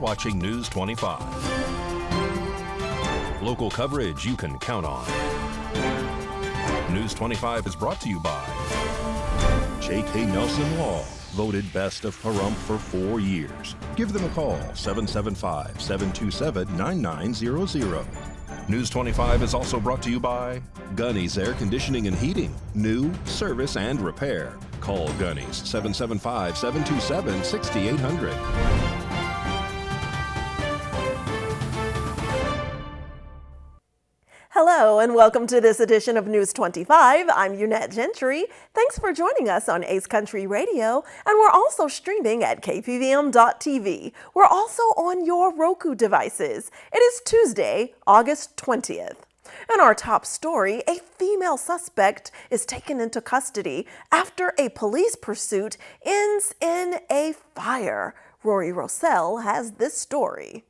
watching News 25. Local coverage you can count on. News 25 is brought to you by J.K. Nelson Law, voted best of Pahrump for 4 years. Give them a call, 775-727-9900. News 25 is also brought to you by Gunny's Air Conditioning and Heating. New, service, and repair. Call Gunny's, 775-727-6800. Hello and welcome to this edition of News 25. I'm Unette Gentry. Thanks for joining us on Ace Country Radio, and we're also streaming at KPVM.TV. We're also on your Roku devices. It is Tuesday, August 20th. In our top story, a female suspect is taken into custody after a police pursuit ends in a fire. Rory Rossell has this story.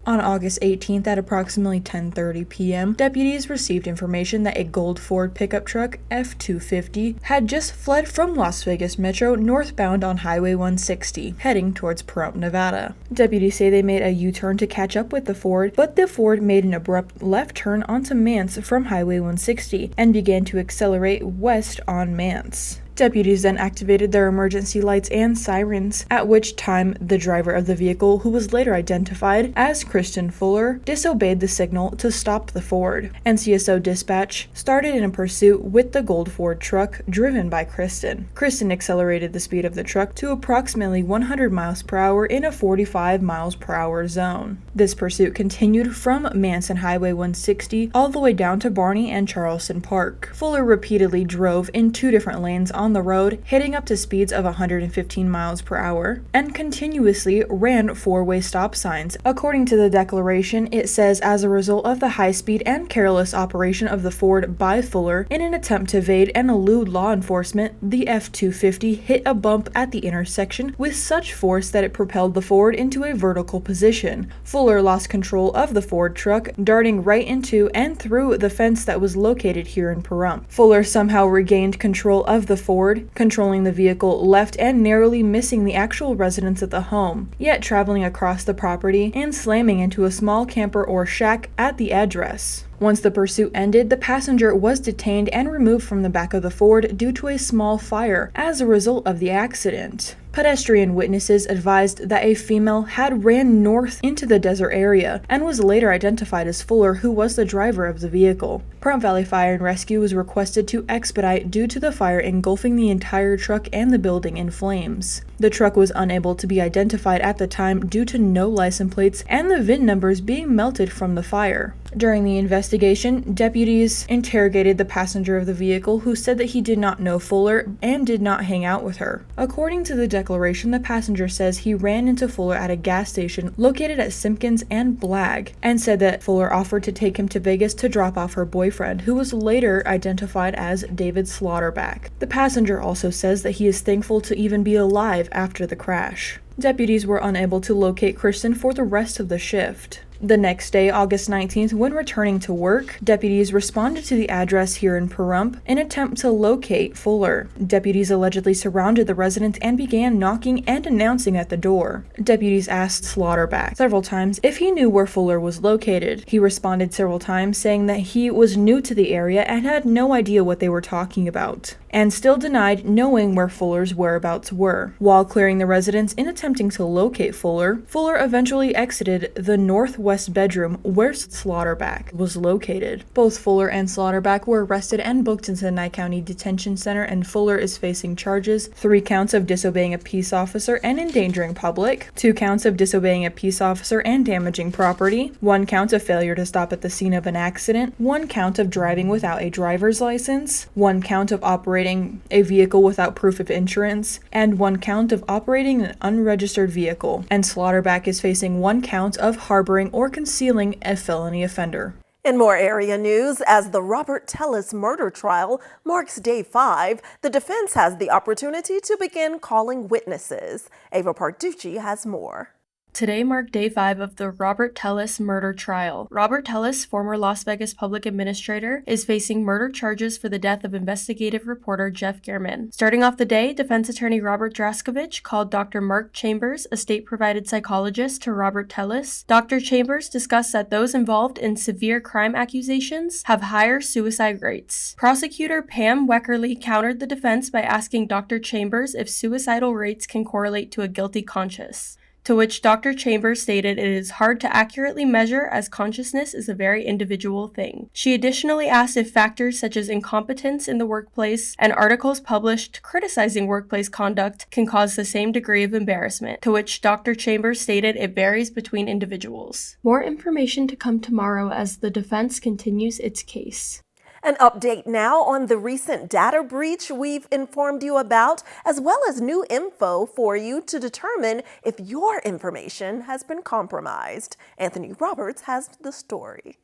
On August 18th at approximately 10:30 p.m., deputies received information that a gold Ford pickup truck, F-250, had just fled from Las Vegas Metro northbound on Highway 160, heading towards Pahrump, Nevada. Deputies say they made a U-turn to catch up with the Ford, but the Ford made an abrupt left turn onto Mance from Highway 160 and began to accelerate west on Mance. Deputies then activated their emergency lights and sirens, at which time the driver of the vehicle, who was later identified as Kristen Fuller, disobeyed the signal to stop the Ford. NCSO dispatch started in a pursuit with the gold Ford truck driven by Kristen. Kristen accelerated the speed of the truck to approximately 100 miles per hour in a 45 miles per hour zone. This pursuit continued from Manson Highway 160 all the way down to Barney and Charleston Park. Fuller repeatedly drove in 2 different lanes on the road, hitting up to speeds of 115 miles per hour, and continuously ran 4-way stop signs. According to the declaration, it says as a result of the high speed and careless operation of the Ford by Fuller in an attempt to evade and elude law enforcement, the F-250 hit a bump at the intersection with such force that it propelled the Ford into a vertical position. Fuller lost control of the Ford truck, darting right into and through the fence that was located here in Pahrump. Fuller somehow regained control of the Ford, controlling the vehicle left and narrowly missing the actual residents at the home, yet traveling across the property and slamming into a small camper or shack at the address. Once the pursuit ended, the passenger was detained and removed from the back of the Ford due to a small fire as a result of the accident. Pedestrian witnesses advised that a female had ran north into the desert area and was later identified as Fuller, who was the driver of the vehicle. Pahrump Valley Fire and Rescue was requested to expedite due to the fire engulfing the entire truck and the building in flames. The truck was unable to be identified at the time due to no license plates and the VIN numbers being melted from the fire. During the investigation, deputies interrogated the passenger of the vehicle, who said that he did not know Fuller and did not hang out with her. According to the declaration, the passenger says he ran into Fuller at a gas station located at Simpkins and Blagg, and said that Fuller offered to take him to Vegas to drop off her boyfriend, who was later identified as David Slaughterback. The passenger also says that he is thankful to even be alive after the crash. Deputies were unable to locate Kristen for the rest of the shift. The next day, August 19th, when returning to work, deputies responded to the address here in Pahrump in an attempt to locate Fuller. Deputies allegedly surrounded the residence and began knocking and announcing at the door. Deputies asked Slaughterback several times if he knew where Fuller was located. He responded several times saying that he was new to the area and had no idea what they were talking about, and still denied knowing where Fuller's whereabouts were. While clearing the residence in attempting to locate Fuller, Fuller eventually exited the northwest bedroom where Slaughterback was located. Both Fuller and Slaughterback were arrested and booked into the Nye County Detention Center, and Fuller is facing charges: 3 counts of disobeying a peace officer and endangering public, 2 counts of disobeying a peace officer and damaging property, 1 count of failure to stop at the scene of an accident, 1 count of driving without a driver's license, 1 count of operating a vehicle without proof of insurance, and 1 count of operating an unregistered vehicle. And Slaughterback is facing 1 count of harboring or concealing a felony offender. In more area news, as the Robert Tellis murder trial marks day 5, the defense has the opportunity to begin calling witnesses. Ava Parducci has more. Today marked day 5 of the Robert Tellis murder trial. Robert Tellis, former Las Vegas public administrator, is facing murder charges for the death of investigative reporter Jeff Gehrman. Starting off the day, defense attorney Robert Draskovich called Dr. Mark Chambers, a state-provided psychologist, to Robert Tellis. Dr. Chambers discussed that those involved in severe crime accusations have higher suicide rates. Prosecutor Pam Weckerly countered the defense by asking Dr. Chambers if suicidal rates can correlate to a guilty conscience, to which Dr. Chambers stated it is hard to accurately measure as consciousness is a very individual thing. She additionally asked if factors such as incompetence in the workplace and articles published criticizing workplace conduct can cause the same degree of embarrassment, to which Dr. Chambers stated it varies between individuals. More information to come tomorrow as the defense continues its case. An update now on the recent data breach we've informed you about, as well as new info for you to determine if your information has been compromised. Anthony Roberts has the story.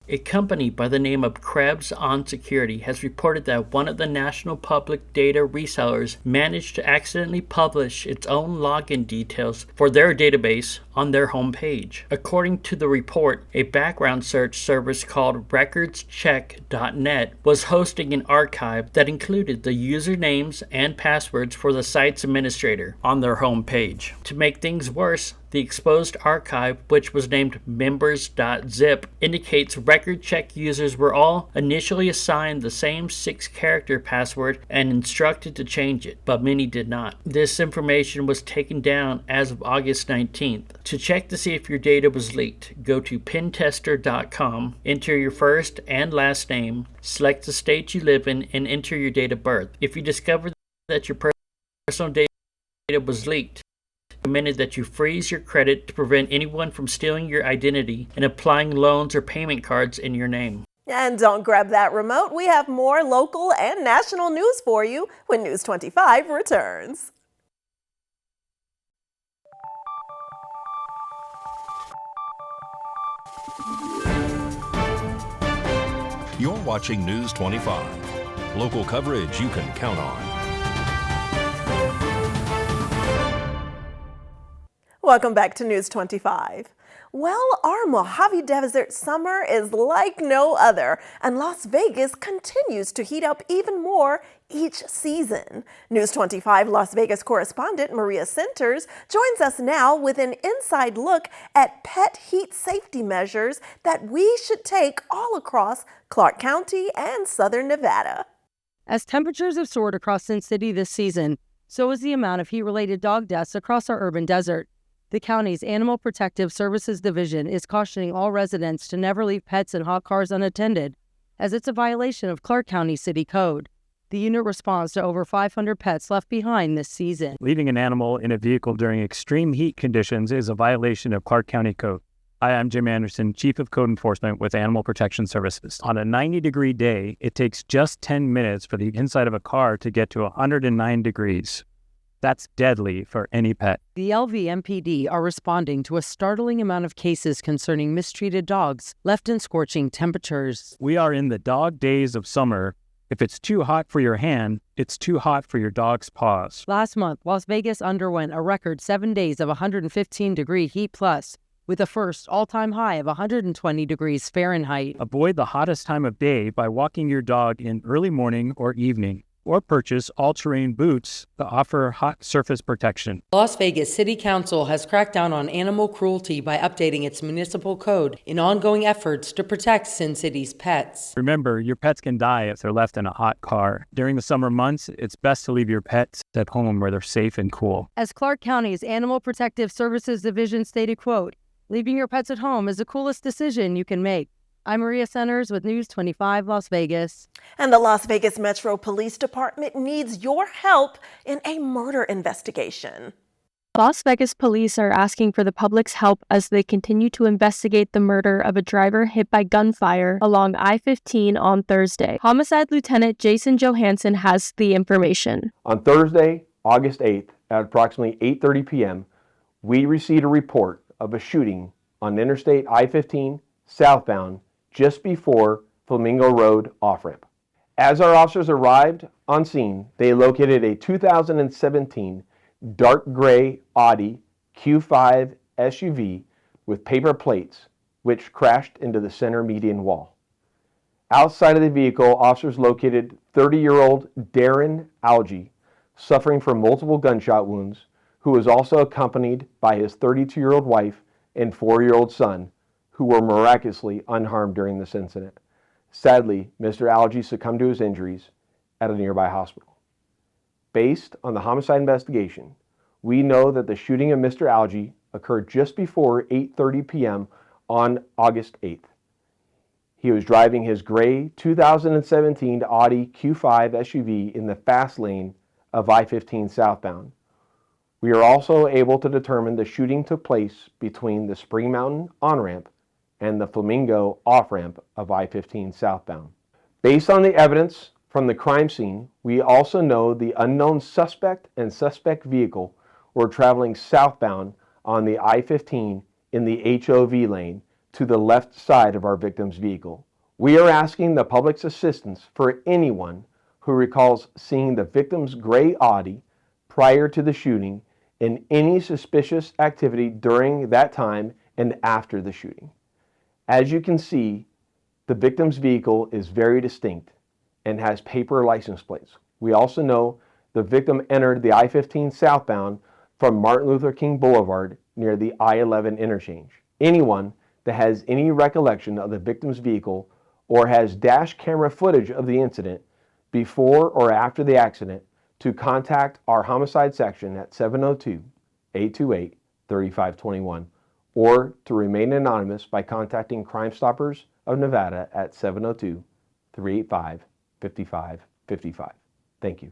A company by the name of Krebs On Security has reported that one of the national public data resellers managed to accidentally publish its own login details for their database on their homepage. According to the report, a background search service called recordscheck.net was hosting an archive that included the usernames and passwords for the site's administrator on their homepage. To make things worse, the exposed archive, which was named members.zip, indicates record check users were all initially assigned the same 6-character password and instructed to change it, but many did not. This information was taken down as of August 19th. To check to see if your data was leaked, go to pentester.com, enter your first and last name, select the state you live in, and enter your date of birth. If you discover that your personal data was leaked, recommended that you freeze your credit to prevent anyone from stealing your identity and applying loans or payment cards in your name. And don't grab that remote. We have more local and national news for you when News 25 returns. You're watching News 25. Local coverage you can count on. Welcome back to News 25. Well, our Mojave Desert summer is like no other, and Las Vegas continues to heat up even more each season. News 25 Las Vegas correspondent Maria Centers joins us now with an inside look at pet heat safety measures that we should take all across Clark County and southern Nevada. As temperatures have soared across Sin City this season, so is the amount of heat-related dog deaths across our urban desert. The county's Animal Protective Services Division is cautioning all residents to never leave pets in hot cars unattended, as it's a violation of Clark County City Code. The unit responds to over 500 pets left behind this season. Leaving an animal in a vehicle during extreme heat conditions is a violation of Clark County Code. Hi, I'm Jim Anderson, Chief of Code Enforcement with Animal Protection Services. On a 90-degree day, it takes just 10 minutes for the inside of a car to get to 109 degrees. That's deadly for any pet. The LVMPD are responding to a startling amount of cases concerning mistreated dogs left in scorching temperatures. We are in the dog days of summer. If it's too hot for your hand, it's too hot for your dog's paws. Last month, Las Vegas underwent a record 7 days of 115-degree heat plus, with a first all-time high of 120 degrees Fahrenheit. Avoid the hottest time of day by walking your dog in early morning or evening, or purchase all-terrain boots that offer hot surface protection. Las Vegas City Council has cracked down on animal cruelty by updating its municipal code in ongoing efforts to protect Sin City's pets. Remember, your pets can die if they're left in a hot car. During the summer months, it's best to leave your pets at home where they're safe and cool. As Clark County's Animal Protective Services Division stated, quote, "Leaving your pets at home is the coolest decision you can make." I'm Maria Centers with News 25 Las Vegas. And the Las Vegas Metro Police Department needs your help in a murder investigation. Las Vegas police are asking for the public's help as they continue to investigate the murder of a driver hit by gunfire along I-15 on Thursday. Homicide Lieutenant Jason Johansson has the information. On Thursday, August 8th, at approximately 8:30 p.m., we received a report of a shooting on Interstate I-15 southbound just before Flamingo Road off-ramp. As our officers arrived on scene, they located a 2017 dark gray Audi Q5 SUV with paper plates, which crashed into the center median wall. Outside of the vehicle, officers located 30-year-old Darren Algie, suffering from multiple gunshot wounds, who was also accompanied by his 32-year-old wife and 4-year-old son, who were miraculously unharmed during this incident. Sadly, Mr. Algie succumbed to his injuries at a nearby hospital. Based on the homicide investigation, we know that the shooting of Mr. Algie occurred just before 8:30 p.m. on August 8th. He was driving his gray 2017 Audi Q5 SUV in the fast lane of I-15 southbound. We are also able to determine the shooting took place between the Spring Mountain on-ramp and the Flamingo off-ramp of I-15 southbound. Based on the evidence from the crime scene, we also know the unknown suspect and suspect vehicle were traveling southbound on the I-15 in the HOV lane to the left side of our victim's vehicle. We are asking the public's assistance for anyone who recalls seeing the victim's gray Audi prior to the shooting and any suspicious activity during that time and after the shooting. As you can see, the victim's vehicle is very distinct and has paper license plates. We also know the victim entered the I-15 southbound from Martin Luther King Boulevard near the I-11 interchange. Anyone that has any recollection of the victim's vehicle or has dash camera footage of the incident before or after the accident to contact our homicide section at 702-828-3521 or to remain anonymous by contacting Crime Stoppers of Nevada at 702-385-5555. Thank you.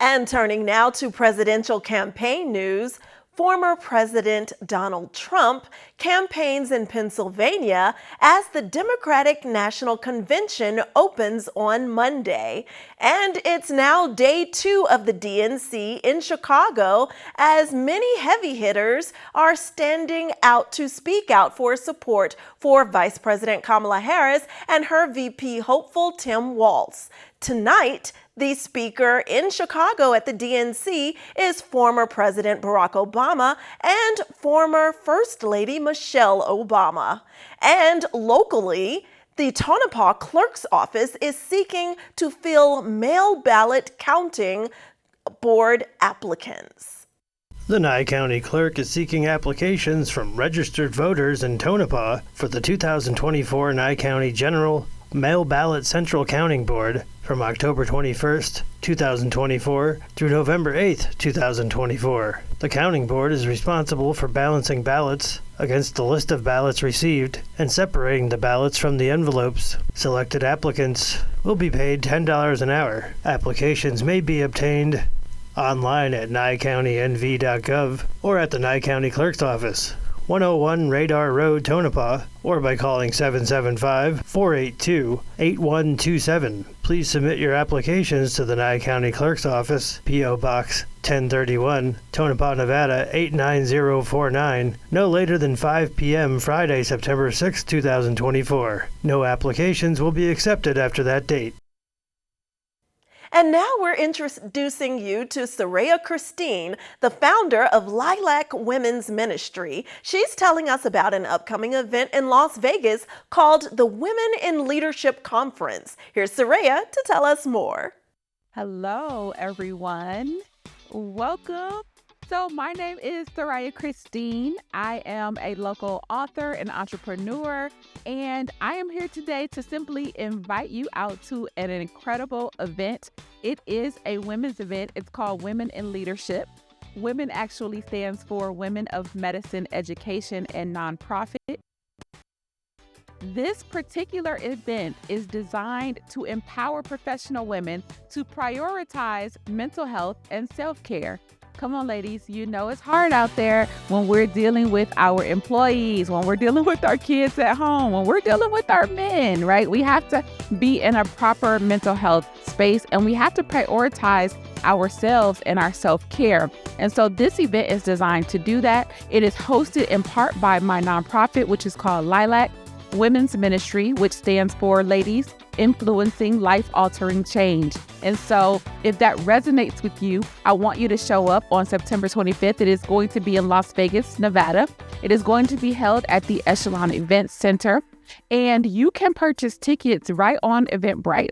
And turning now to presidential campaign news, former President Donald Trump campaigns in Pennsylvania as the Democratic National Convention opens on Monday. And it's now day 2 of the DNC in Chicago, as many heavy hitters are standing out to speak out for support for Vice President Kamala Harris and her VP hopeful Tim Walz. Tonight, the speaker in Chicago at the DNC is former President Barack Obama and former First Lady Michelle Obama. And locally, the Tonopah Clerk's Office is seeking to fill mail ballot counting board applicants. The Nye County Clerk is seeking applications from registered voters in Tonopah for the 2024 Nye County General Mail Ballot Central Counting Board from October 21st, 2024 through November 8th, 2024. The counting board is responsible for balancing ballots against the list of ballots received and separating the ballots from the envelopes. Selected applicants will be paid $10 an hour. Applications may be obtained online at nycountynv.gov or at the Nye County Clerk's Office, 101 Radar Road, Tonopah, or by calling 775-482-8127. Please submit your applications to the Nye County Clerk's Office, P.O. Box 1031, Tonopah, Nevada 89049, no later than 5 p.m. Friday, September 6, 2024. No applications will be accepted after that date. And now we're introducing you to Soraya Christine, the founder of Lilac Women's Ministry. She's telling us about an upcoming event in Las Vegas called the Women in Leadership Conference. Here's Soraya to tell us more. Hello, everyone. Welcome. So my name is Soraya Christine. I am a local author and entrepreneur, and I am here today to simply invite you out to an incredible event. It is a women's event. It's called Women in Leadership. Women actually stands for Women of Medicine, Education, and Nonprofit. This particular event is designed to empower professional women to prioritize mental health and self-care. Come on, ladies, you know it's hard out there when we're dealing with our employees, when we're dealing with our kids at home, when we're dealing with our men, right? We have to be in a proper mental health space, and we have to prioritize ourselves and our self-care. And so this event is designed to do that. It is hosted in part by my nonprofit, which is called Lilac Women's Ministry, which stands for Ladies influencing life-altering change. And so if that resonates with you, I want you to show up on September 25th. It is going to be in Las Vegas, Nevada. It is going to be held at the Echelon Event Center, and you can purchase tickets right on Eventbrite.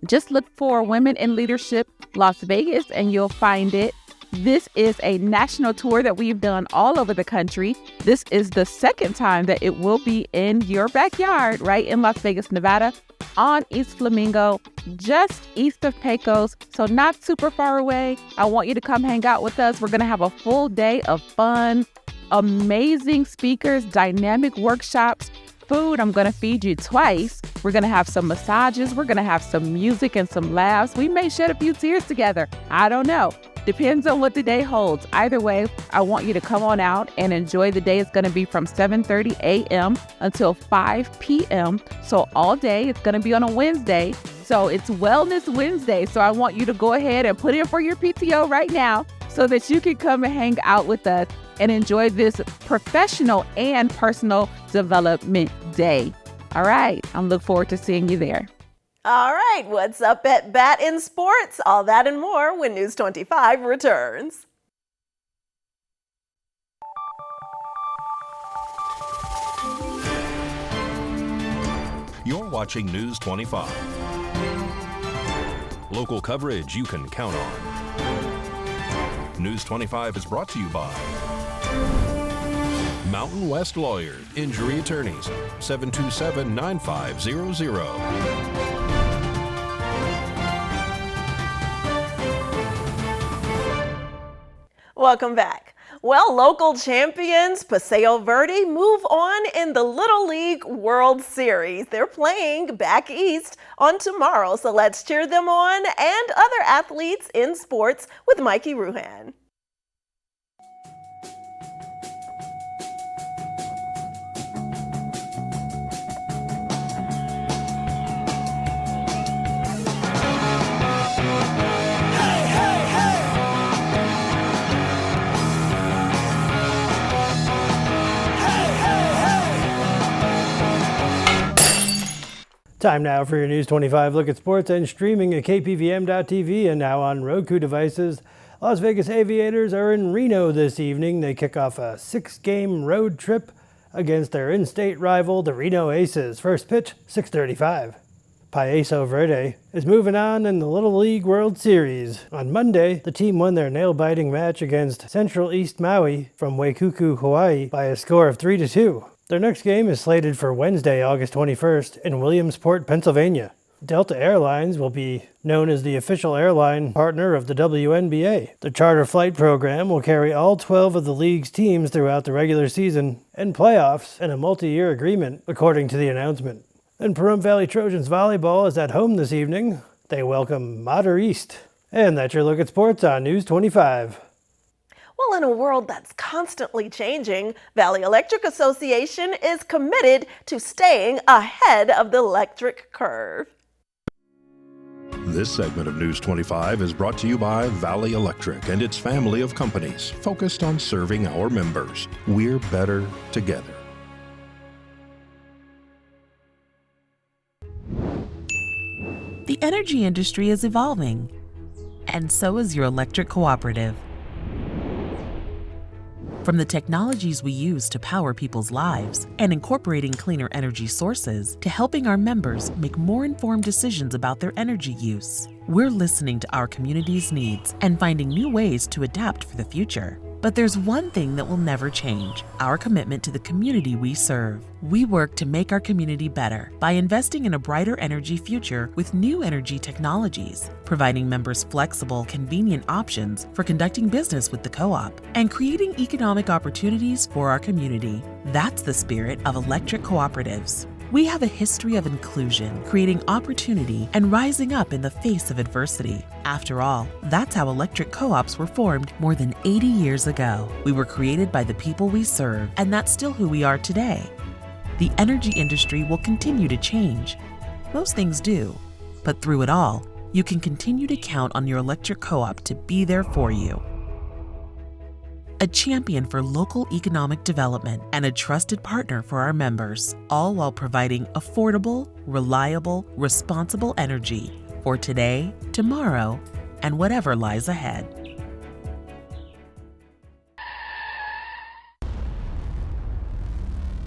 Just look for Women in Leadership Las Vegas and you'll find it. This is a national tour that we've done all over the country. This is the second time that it will be in your backyard, right in Las Vegas, Nevada, on East Flamingo, just east of Pecos, so not super far away. I want you to come hang out with us. We're going to have a full day of fun, amazing speakers, dynamic workshops, food. I'm going to feed you twice. We're going to have some massages. We're going to have some music and some laughs. We may shed a few tears together. I don't know. Depends on what the day holds. Either way, I want you to come on out and enjoy the day. It's going to be from 7:30 a.m. until 5 p.m. So all day. It's going to be on a Wednesday. So it's Wellness Wednesday. So I want you to go ahead and put in for your PTO right now so that you can come and hang out with us and enjoy this professional and personal development day. All right. I'm looking forward to seeing you there. All right, what's up at Bat in Sports? All that and more when News 25 returns. You're watching News 25. Local coverage you can count on. News 25 is brought to you by Mountain West Lawyers, Injury Attorneys, 727-9500. Welcome back. Well, local champions Paseo Verde move on in the Little League World Series. They're playing back east on tomorrow, so let's cheer them on and other athletes in sports with Mikey Ruhan. Time now for your News 25 look at sports and streaming at KPVM.TV and now on Roku devices. Las Vegas Aviators are in Reno this evening. They kick off a 6-game road trip against their in-state rival, the Reno Aces. First pitch, 6:35. Pahrump Verde is moving on in the Little League World Series. On Monday, the team won their nail-biting match against Central East Maui from Waikuku, Hawaii by a score of 3-2. Their next game is slated for Wednesday, August 21st in Williamsport, Pennsylvania. Delta Airlines will be known as the official airline partner of the WNBA. The charter flight program will carry all 12 of the league's teams throughout the regular season and playoffs in a multi-year agreement, according to the announcement. And Pahrump Valley Trojans volleyball is at home this evening. They welcome Mater East. And that's your look at sports on News 25. Well, in a world that's constantly changing, Valley Electric Association is committed to staying ahead of the electric curve. This segment of News 25 is brought to you by Valley Electric and its family of companies focused on serving our members. We're better together. The energy industry is evolving, and so is your electric cooperative. From the technologies we use to power people's lives and incorporating cleaner energy sources to helping our members make more informed decisions about their energy use, we're listening to our community's needs and finding new ways to adapt for the future. But there's one thing that will never change: our commitment to the community we serve. We work to make our community better by investing in a brighter energy future with new energy technologies, providing members flexible, convenient options for conducting business with the co-op, and creating economic opportunities for our community. That's the spirit of electric cooperatives. We have a history of inclusion, creating opportunity, and rising up in the face of adversity. After all, that's how electric co-ops were formed more than 80 years ago. We were created by the people we serve, and that's still who we are today. The energy industry will continue to change. Most things do, but through it all, you can continue to count on your electric co-op to be there for you. a champion for local economic development, and a trusted partner for our members, all while providing affordable, reliable, responsible energy for today, tomorrow, and whatever lies ahead.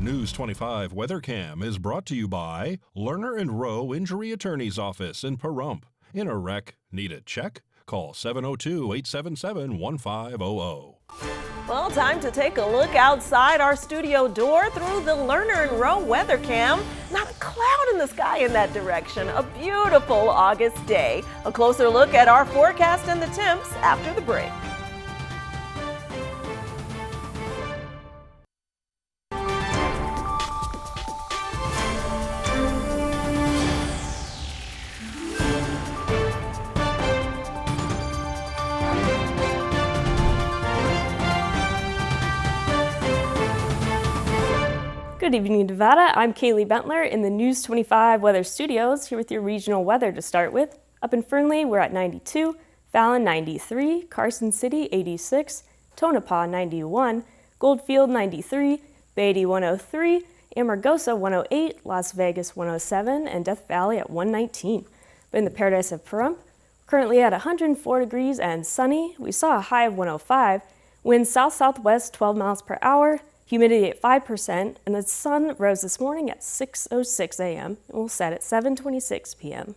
News 25 WeatherCam is brought to you by Lerner and Rowe Injury Attorney's Office in Pahrump. In a wreck, need a check? Call 702-877-1500. Well, time to take a look outside our studio door through the Lerner and Rowe weather cam. Not a cloud in the sky in that direction. A beautiful August day. A closer look at our forecast and the temps after the break. Good evening, Nevada. I'm Kaylee Bentler in the News 25 Weather Studios, here with your regional weather to start with. Up in Fernley, we're at 92, Fallon 93, Carson City 86, Tonopah 91, Goldfield 93, Beatty 103, Amargosa 108, Las Vegas 107, and Death Valley at 119. But in the Paradise of Pahrump, currently at 104 degrees and sunny. We saw a high of 105, winds south-southwest 12 miles per hour, humidity at 5%, and the sun rose this morning at 6:06 a.m. and will set at 7:26 p.m.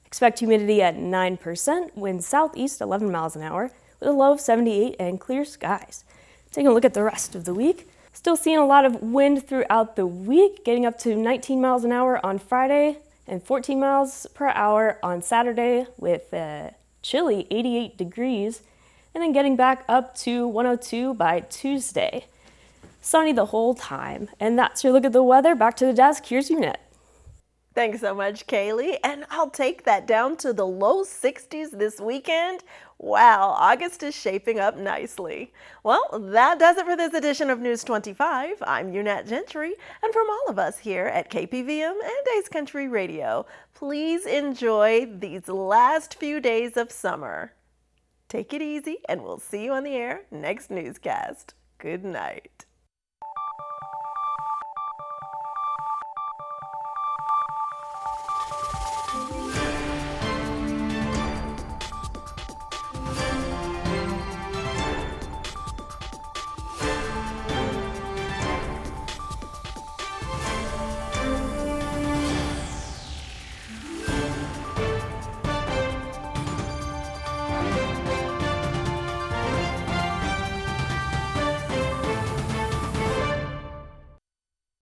Expect humidity at 9%, wind southeast 11 miles an hour, with a low of 78 and clear skies. Taking a look at the rest of the week, still seeing a lot of wind throughout the week, getting up to 19 miles an hour on Friday and 14 miles per hour on Saturday with chilly 88 degrees, and then getting back up to 102 by Tuesday. Sunny the whole time. And that's your look at the weather. Back to the desk. Here's UNET. Thanks so much, Kaylee. And I'll take that down to the low 60s this weekend. Wow, August is shaping up nicely. Well, that does it for this edition of News 25. I'm UNET Gentry, and from all of us here at KPVM and Ace Country Radio, please enjoy these last few days of summer. Take it easy, and we'll see you on the air next newscast. Good night.